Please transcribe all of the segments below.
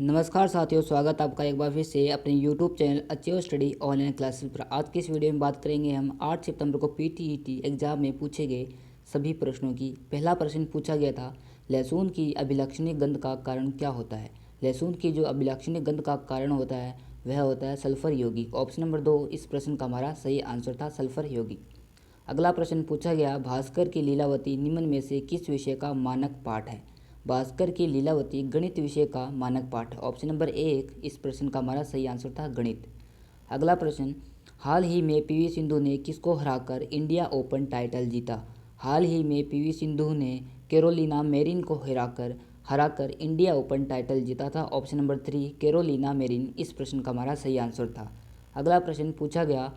नमस्कार साथियों, स्वागत आपका एक बार फिर से अपने YouTube channel achieve study online classes पर। आज की इस वीडियो में बात करेंगे हम 8 सितंबर को पीटीईटी एग्जाम में पूछे गए सभी प्रश्नों की। पहला प्रश्न पूछा गया था, लहसुन की अभिलक्षणिक गंध का कारण क्या होता है। लहसुन की जो अभिलक्षणिक गंध का कारण होता है वह होता है सल्फर यौगिक। ऑप्शन नंबर 2 इस प्रश्न का हमारा सही आंसर था, सल्फर यौगिक। अगला प्रश्न पूछा गया, भास्कर की लीलावती निम्न में से किस विषय का मानक पाठ है। भास्कर की लीलावती गणित विषय का मानक पाठ। ऑप्शन नंबर 1 इस प्रश्न का हमारा सही आंसर था, गणित। अगला प्रश्न, हाल ही में पीवी सिंधु ने किसको हराकर इंडिया ओपन टाइटल जीता। हाल ही में पीवी सिंधु ने कैरोलिना मैरिन को हराकर इंडिया ओपन टाइटल जीता था। ऑप्शन नंबर 3 कैरोलिना मैरिन इस प्रश्न का हमारा सही आंसर था। अगला प्रश्न पूछा गया,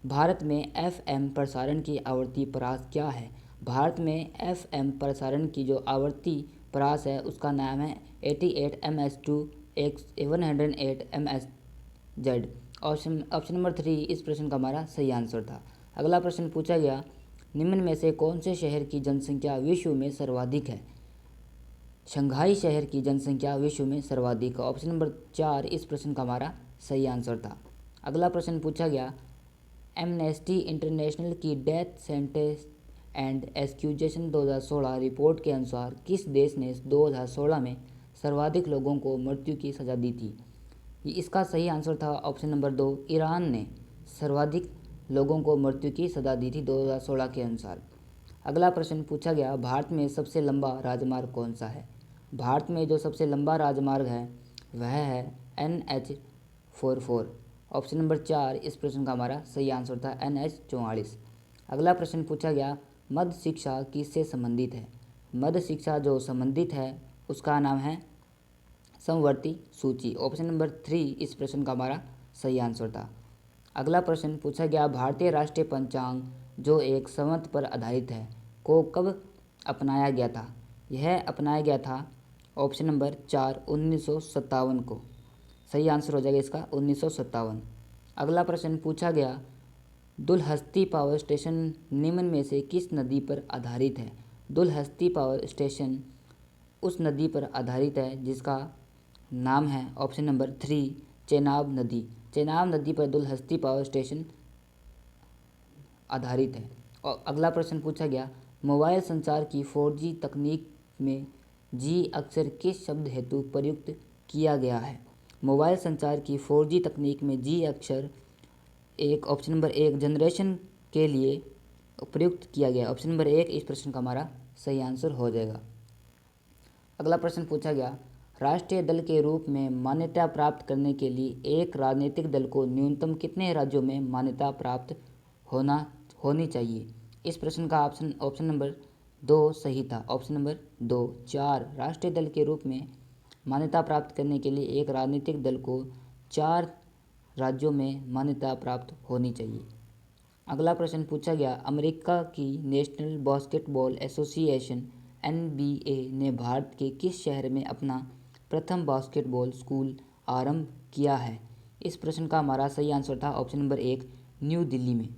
भारत में एफएम प्रसारण की आवृत्ति परास क्या है। भारत में एफएम प्रसारण की जो आवृत्ति परास है उसका नाम है 88 MS2 108 MSZ। ऑप्शन नंबर 3 इस प्रश्न का हमारा सही आंसर था। अगला प्रश्न पूछा गया, निम्न में से कौन से शहर की जनसंख्या विश्व में सर्वाधिक है। शंघाई शहर की जनसंख्या विश्व में सर्वाधिक। ऑप्शन नंबर 4 इस प्रश्न का हमारा सही आंसर था। अगला प्रश्न पूछा गया, एमनेस्टी इंटरनेशनल की डेथ सेंटेंस एंड एक्सक्यूजेशन 2016 रिपोर्ट के अनुसार किस देश ने 2016 में सर्वाधिक लोगों को मृत्यु की सज़ा दी थी। इसका सही आंसर था ऑप्शन नंबर 2, ईरान ने सर्वाधिक लोगों को मृत्यु की सज़ा दी थी 2016 के अनुसार। अगला प्रश्न पूछा गया, भारत में सबसे लंबा राजमार्ग कौन सा है। भारत में जो सबसे लंबा राजमार्ग है वह है NH44। ऑप्शन नंबर 4 इस प्रश्न का हमारा सही आंसर था, NH44। अगला प्रश्न पूछा गया, मध्य शिक्षा किससे संबंधित है। मध्य शिक्षा जो संबंधित है उसका नाम है समवर्ती सूची। ऑप्शन नंबर 3 इस प्रश्न का हमारा सही आंसर था। अगला प्रश्न पूछा गया, भारतीय राष्ट्रीय पंचांग जो एक संवत पर आधारित है को कब अपनाया गया था। यह अपनाया गया था ऑप्शन नंबर 4 1957 को। सही आंसर हो जाएगा इसका 1957। अगला प्रश्न पूछा गया, दुलहस्ती पावर स्टेशन निम्न में से किस नदी पर आधारित है। दुलहस्ती पावर स्टेशन उस नदी पर आधारित है जिसका नाम है ऑप्शन नंबर 3 चेनाब नदी। चेनाब नदी पर दुलहस्ती पावर स्टेशन आधारित है। और अगला प्रश्न पूछा गया, मोबाइल संचार की 4G तकनीक में जी अक्षर किस शब्द हेतु प्रयुक्त किया गया है। मोबाइल संचार की 4G तकनीक में जी अक्षर एक ऑप्शन नंबर 1 जनरेशन के लिए प्रयुक्त किया गया। ऑप्शन नंबर 1 इस प्रश्न का हमारा सही आंसर हो जाएगा। अगला प्रश्न पूछा गया, राष्ट्रीय दल के रूप में मान्यता प्राप्त करने के लिए एक राजनीतिक दल को न्यूनतम कितने राज्यों में मान्यता प्राप्त होनी चाहिए। इस प्रश्न का ऑप्शन नंबर 2 सही था। ऑप्शन नंबर 2 4 राष्ट्रीय दल के रूप में मान्यता प्राप्त करने के लिए एक राजनीतिक दल को 4 राज्यों में मान्यता प्राप्त होनी चाहिए। अगला प्रश्न पूछा गया, अमेरिका की नेशनल बास्केटबॉल एसोसिएशन NBA ने भारत के किस शहर में अपना प्रथम बास्केटबॉल स्कूल आरंभ किया है। इस प्रश्न का हमारा सही आंसर था ऑप्शन नंबर 1 न्यू दिल्ली में।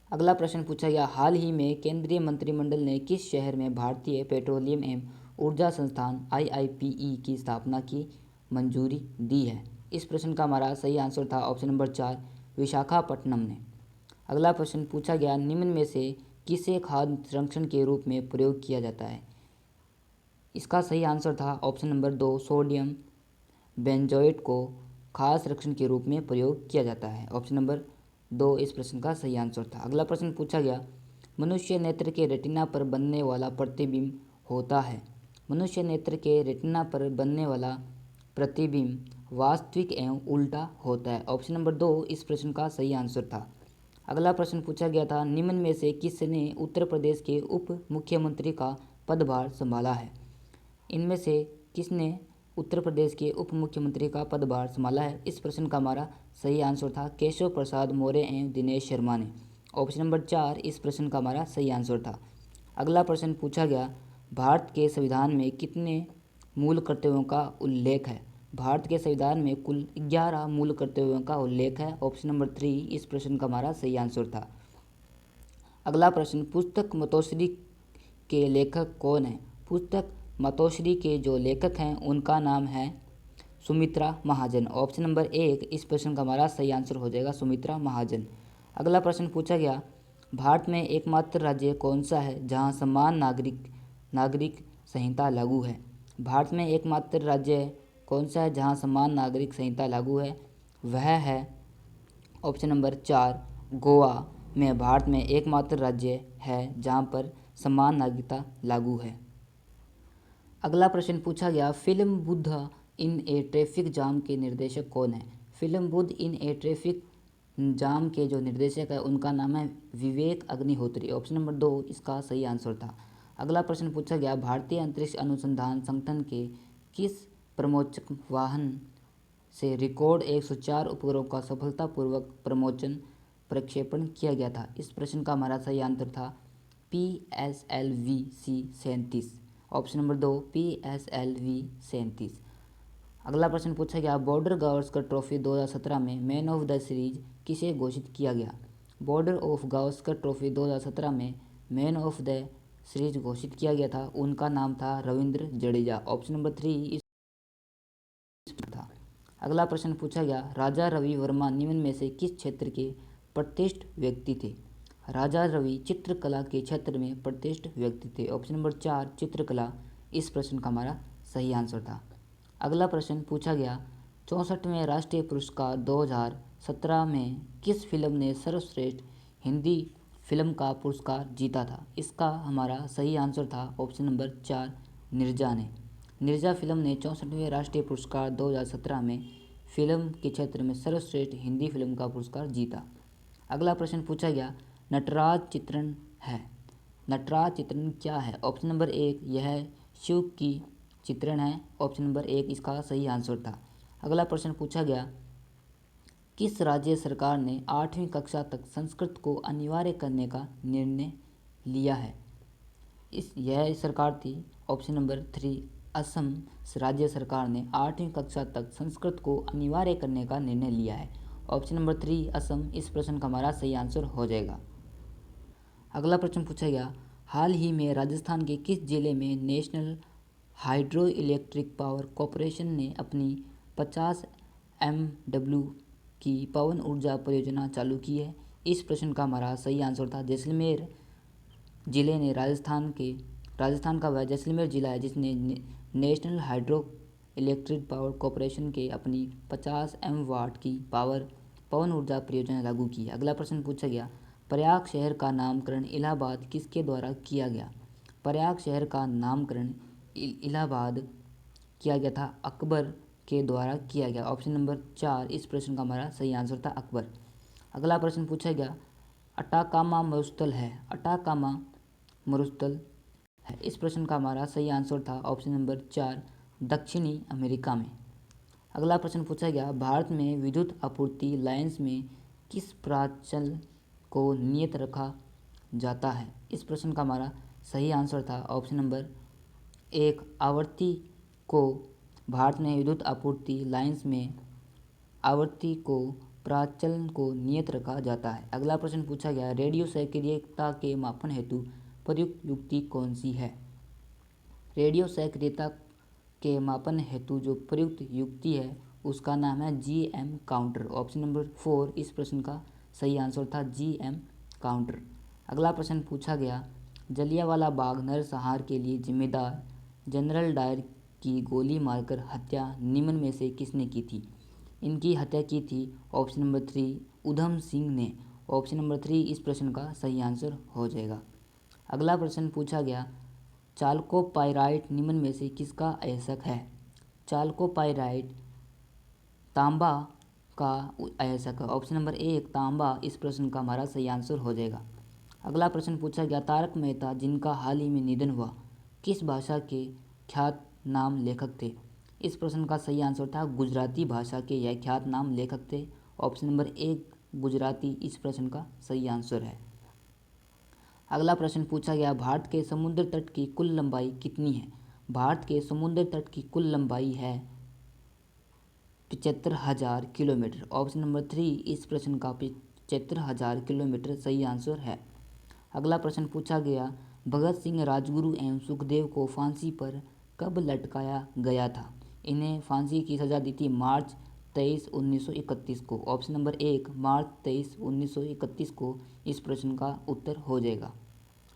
अगला प्रश्न पूछा गया, हाल ही में केंद्रीय मंत्रिमंडल ने किस शहर में भारतीय पेट्रोलियम एवं ऊर्जा संस्थान IIPE की स्थापना की मंजूरी दी है। इस प्रश्न का हमारा सही आंसर था ऑप्शन नंबर 4 विशाखापट्टनम ने। अगला प्रश्न पूछा गया, निम्न में से किसे खाद्य संरक्षण के रूप में प्रयोग किया जाता है। इसका सही आंसर था ऑप्शन नंबर 2 सोडियम बेंजोएट को खाद्य संरक्षण के रूप में प्रयोग किया जाता है। ऑप्शन नंबर 2 इस प्रश्न का सही आंसर था। अगला प्रश्न पूछा गया, मनुष्य नेत्र के रेटिना पर बनने वाला प्रतिबिंब होता है। मनुष्य नेत्र के रेटिना पर बनने वाला प्रतिबिंब वास्तविक एवं उल्टा होता है। ऑप्शन नंबर 2 इस प्रश्न का सही आंसर था। अगला प्रश्न पूछा गया था, निम्न में से किसने उत्तर प्रदेश के उप मुख्यमंत्री का पदभार संभाला है। इनमें से किसने उत्तर प्रदेश के उप मुख्यमंत्री का पदभार संभाला है। इस प्रश्न का हमारा सही आंसर था केशव प्रसाद मौर्य एवं दिनेश शर्मा ने। ऑप्शन नंबर 4 इस प्रश्न का हमारा सही आंसर था। अगला प्रश्न पूछा गया, भारत के संविधान में कितने मूल कर्तव्यों का उल्लेख है। भारत के संविधान में कुल 11 मूल कर्तव्यों का उल्लेख है। ऑप्शन नंबर 3 इस प्रश्न का हमारा सही आंसर था। अगला प्रश्न, पुस्तक मतोश्री के लेखक कौन है। पुस्तक मतोश्री के जो लेखक हैं उनका नाम है सुमित्रा महाजन। ऑप्शन नंबर 1 इस प्रश्न का हमारा सही आंसर हो जाएगा सुमित्रा महाजन। अगला प्रश्न पूछा गया, भारत में एकमात्र राज्य कौन सा है जहां समान नागरिक संहिता लागू है? भारत में एकमात्र राज्य कौन सा है जहां समान नागरिक संहिता लागू है? वह है ऑप्शन नंबर 4 गोवा में भारत में एकमात्र राज्य है जहां पर समान नागरिकता लागू है। अगला प्रश्न पूछा गया, फिल्म बुद्ध इन ए ट्रैफिक जाम के निर्देशक कौन है? फिल्म बुद्ध इन ए ट्रैफिक जाम के जो निर्देशक है उनका नाम है विवेक अग्निहोत्री। ऑप्शन नंबर 2 इसका सही आंसर था। अगला प्रश्न पूछा गया, भारतीय अंतरिक्ष अनुसंधान संगठन के किस प्रमोचक वाहन से रिकॉर्ड 104 उपग्रहों का सफलतापूर्वक प्रक्षेपण किया गया था? इस प्रश्न का हमारा सही आंसर था PSLV-C-37। Option number 2 PSLV-37। अगला प्रश्न पूछा गया, बॉर्डर गावस्कर ट्रॉफी 2017 में मैन ऑफ द सीरीज किसे घोषित किया गया? बॉर्डर ऑफ गावस्कर ट्रॉफी 2017 में मैन ऑफ द सीरीज घोषित किया गया था, उनका नाम था रविंद्र जडेजा। ऑप्शन नंबर 3 इस था। अगला प्रश्न पूछा गया, राजा रवि वर्मा निम्न में से किस क्षेत्र के प्रतिष्ठित व्यक्ति थे? राजा रवि चित्रकला के क्षेत्र में प्रतिष्ठित व्यक्ति थे। ऑप्शन नंबर 4 चित्रकला इस प्रश्न का हमारा सही आंसर था। अगला प्रश्न पूछा गया, 64वें राष्ट्रीय पुरस्कार 2017 में किस फिल्म ने सर्वश्रेष्ठ हिंदी फिल्म का पुरस्कार जीता था? इसका हमारा सही आंसर था ऑप्शन नंबर 4 निर्जा ने। निर्जा फिल्म ने 64वें राष्ट्रीय पुरस्कार 2017 में फिल्म के क्षेत्र में सर्वश्रेष्ठ हिंदी फिल्म का पुरस्कार जीता। अगला प्रश्न पूछा गया, नटराज चित्रण है। नटराज चित्रण क्या है? ऑप्शन नंबर 1 यह शिव की चित्रण है। ऑप्शन नंबर 1 इसका सही आंसर था। अगला प्रश्न पूछा गया, किस राज्य सरकार ने 8वीं कक्षा तक संस्कृत को अनिवार्य करने का निर्णय लिया है? यह सरकार थी ऑप्शन नंबर 3 असम राज्य सरकार ने 8वीं कक्षा तक संस्कृत को अनिवार्य करने का निर्णय लिया है। ऑप्शन नंबर 3 असम इस प्रश्न का हमारा सही आंसर हो जाएगा। अगला प्रश्न पूछा गया, हाल ही में राजस्थान के किस जिले में national hydro electric power corporation ने अपनी 50 MW की पवन ऊर्जा परियोजना चालू की है? इस प्रश्न का हमारा सही आंसर था जैसलमेर जिले ने राजस्थान का वह जैसलमेर जिला है जिसने national hydro electric power corporation के अपनी 50 MW की पवन ऊर्जा परियोजना लागू की है। अगला प्रश्न पूछा गया, प्रयाग शहर का नामकरण इलाहाबाद किसके द्वारा किया गया? प्रयाग शहर का नामकरण इलाहाबाद किया गया था अकबर के द्वारा किया गया। ऑप्शन नंबर 4 इस प्रश्न का हमारा सही आंसर था अकबर। अगला प्रश्न पूछा गया, अटाकामा मरुस्थल है। अटाकामा मरुस्थल है इस प्रश्न का हमारा सही आंसर था ऑप्शन नंबर 4 दक्षिणी अमेरिका में। अगला प्रश्न पूछा गया, भारत में विद्युत आपूर्ति लाइन्स में किस प्राचल को नियत रखा जाता है? इस प्रश्न का हमारा सही आंसर था ऑप्शन नंबर 1 आवृत्ति को। भारत में विद्युत आपूर्ति लाइन्स में आवृत्ति को प्राचलन को नियत रखा जाता है। अगला प्रश्न पूछा गया, रेडियो सक्रियता के मापन हेतु प्रयुक्त युक्ति कौन सी है? रेडियो सक्रियता के मापन हेतु जो प्रयुक्त युक्ति है उसका नाम है GM काउंटर। ऑप्शन नंबर 4 इस प्रश्न का सही आंसर था GM काउंटर। अगला प्रश्न पूछा गया, जलियांवाला बाग नरसंहार के लिए जिम्मेदार जनरल डायर की गोली मारकर हत्या निम्न में से किसने की थी? इनकी हत्या की थी ऑप्शन नंबर 3 उधम सिंह ने। ऑप्शन नंबर 3 इस प्रश्न का सही आंसर हो जाएगा। अगला प्रश्न पूछा गया, चाल्कोपाइराइट निम्न में से किसका अयस्क है? चाल्कोपाइराइट तांबा का अयस्क है। ऑप्शन नंबर 1 तांबा इस प्रश्न का हमारा सही आंसर हो जाएगा। अगला प्रश्न पूछा गया, तारक मेहता जिनका हाल ही में निधन हुआ किस भाषा के ख्यात नाम लेखक थे? इस प्रश्न का सही आंसर था गुजराती भाषा के यह ख्यात नाम लेखक थे। ऑप्शन नंबर 1 गुजराती इस प्रश्न का सही आंसर है। अगला प्रश्न पूछा गया, भारत के समुद्र तट की कुल लंबाई कितनी है? भारत के समुद्र तट की कुल लंबाई है 75,000 किलोमीटर। ऑप्शन नंबर 3 इस प्रश्न का 75,000 किलोमीटर सही आंसर है। अगला प्रश्न पूछा गया, भगत सिंह राजगुरु एवं सुखदेव को फांसी पर कब लटकाया गया था? इन्हें फांसी की सज़ा दी थी मार्च 23, 1931 को। ऑप्शन नंबर 1 मार्च 23, 1931 को इस प्रश्न का उत्तर हो जाएगा।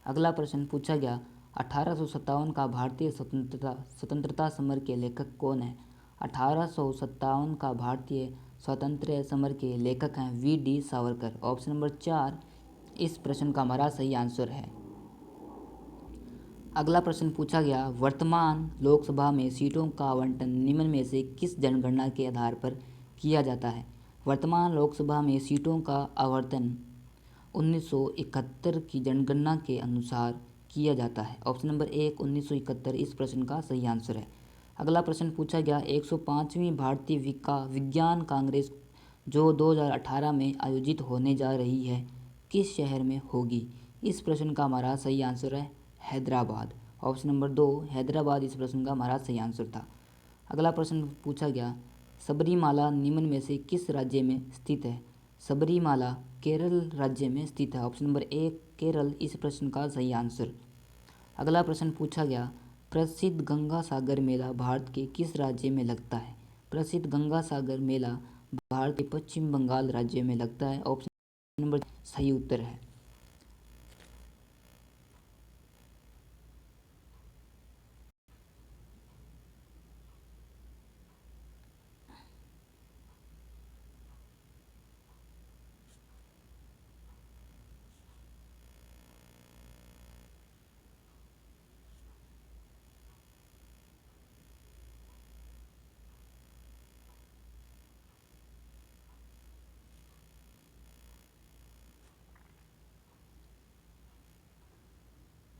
अगला प्रश्न पूछा गया 1857 का भारतीय स्वतंत्रता समर के लेखक कौन है? 1857 का भारतीय स्वतंत्रता समर के लेखक हैं वी.डी. सावरकर। ऑप्शन नंबर 4 इस प्रश्न का हमारा सही आंसर है। अगला प्रश्न पूछा गया वर्तमान लोकसभा में सीटों का आवंटन निम्न में से किस जनगणना के आधार पर किया जाता है? वर्तमान लोकसभा में सीटों का आवंटन 1971 की जनगणना के अनुसार किया जाता है। ऑप्शन नंबर 1 1971 इस प्रश्न का सही आंसर है। अगला प्रश्न पूछा गया 105वीं भारतीय विज्ञान कांग्रेस जो 2018 में आयोजित होने जा रही है किस शहर में होगी? इस प्रश्न का हमारा सही आंसर है हैदराबाद। ऑप्शन नंबर 2 हैदराबाद इस प्रश्न का हमारा सही आंसर था। अगला प्रश्न पूछा गया सबरीमाला निम्न में से किस राज्य में स्थित है? सबरीमाला केरल राज्य में स्थित है। ऑप्शन नंबर 1 केरल इस प्रश्न का सही आंसर। अगला प्रश्न पूछा गया प्रसिद्ध गंगा सागर मेला भारत के किस राज्य में लगता है? प्रसिद्ध गंगा सागर मेला भारत के पश्चिम बंगाल राज्य में लगता है। ऑप्शन नंबर सही उत्तर है।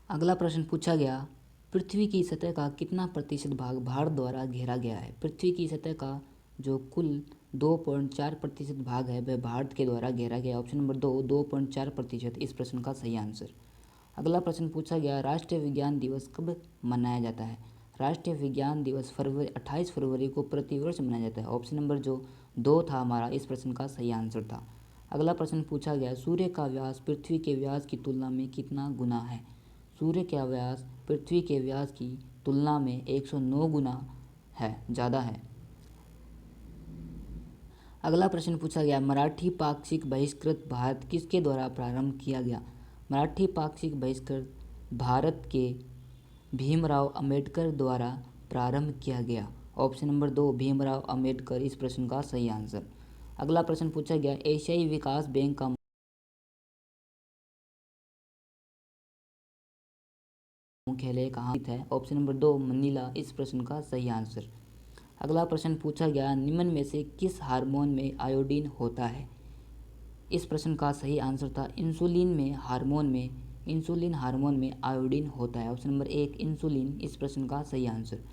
अगला प्रश्न पूछा गया पृथ्वी की सतह का कितना प्रतिशत भाग भारत द्वारा घेरा गया है? पृथ्वी की सतह का जो कुल 2.4% भाग है वह भारत के द्वारा घेरा गया। ऑप्शन नंबर 2 2.4% इस प्रश्न का सही आंसर। अगला प्रश्न पूछा गया राष्ट्रीय विज्ञान दिवस कब मनाया जाता है? राष्ट्रीय विज्ञान दिवस 28 फरवरी को प्रतिवर्ष मनाया जाता है। ऑप्शन नंबर जो 2 था हमारा इस प्रश्न का सही आंसर था। अगला प्रश्न पूछा गया सूर्य का व्यास पृथ्वी के व्यास की तुलना में कितना गुना है? सूर्य का व्यास पृथ्वी के व्यास की तुलना में 109 गुना है, ज़्यादा है। अगला प्रश्न पूछा गया मराठी पाक्षिक बहिष्कृत भारत किसके द्वारा प्रारंभ किया गया? मराठी पाक्षिक बहिष्कृत भारत के भीमराव अंबेडकर द्वारा प्रारंभ किया गया। ऑप्शन नंबर 2 भीमराव अंबेडकर इस प्रश्न का सही आंसर। अगला प्रश्न पूछा गया एशियाई विकास बैंक का मुख्यालय कहाँ स्थित है? ऑप्शन नंबर 2 मनीला इस प्रश्न का सही आंसर। अगला प्रश्न पूछा गया निम्न में से किस हार्मोन में आयोडीन होता है? इस प्रश्न का सही आंसर था इंसुलिन हार्मोन में आयोडीन होता है। ऑप्शन नंबर 1 इंसुलिन इस प्रश्न का सही आंसर।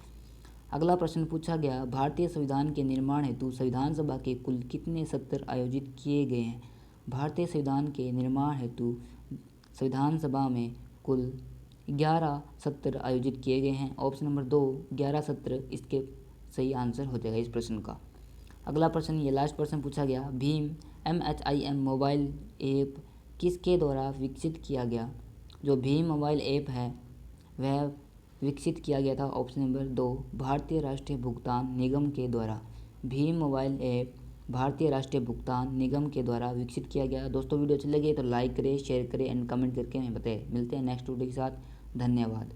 अगला प्रश्न पूछा गया भारतीय संविधान के निर्माण हेतु संविधान सभा के कुल कितने सत्र आयोजित किए गए हैं? भारतीय संविधान के निर्माण हेतु संविधान सभा में कुल 11 सत्र आयोजित किए गए हैं। ऑप्शन नंबर 2 11 सत्र इसके सही आंसर हो जाएगा इस प्रश्न का। अगला प्रश्न ये लास्ट प्रश्न पूछा गया भीम MHIM मोबाइल ऐप किसके द्वारा विकसित किया गया? जो भीम मोबाइल ऐप है वह विकसित किया गया था। ऑप्शन नंबर 2 भारतीय राष्ट्रीय भुगतान निगम के द्वारा। भीम मोबाइल ऐप भारतीय राष्ट्रीय भुगतान निगम के द्वारा विकसित किया गया। दोस्तों वीडियो अच्छी लगे तो लाइक करें, शेयर करें एंड कमेंट करके हमें बताएं। मिलते हैं नेक्स्ट वीडियो के साथ। धन्यवाद।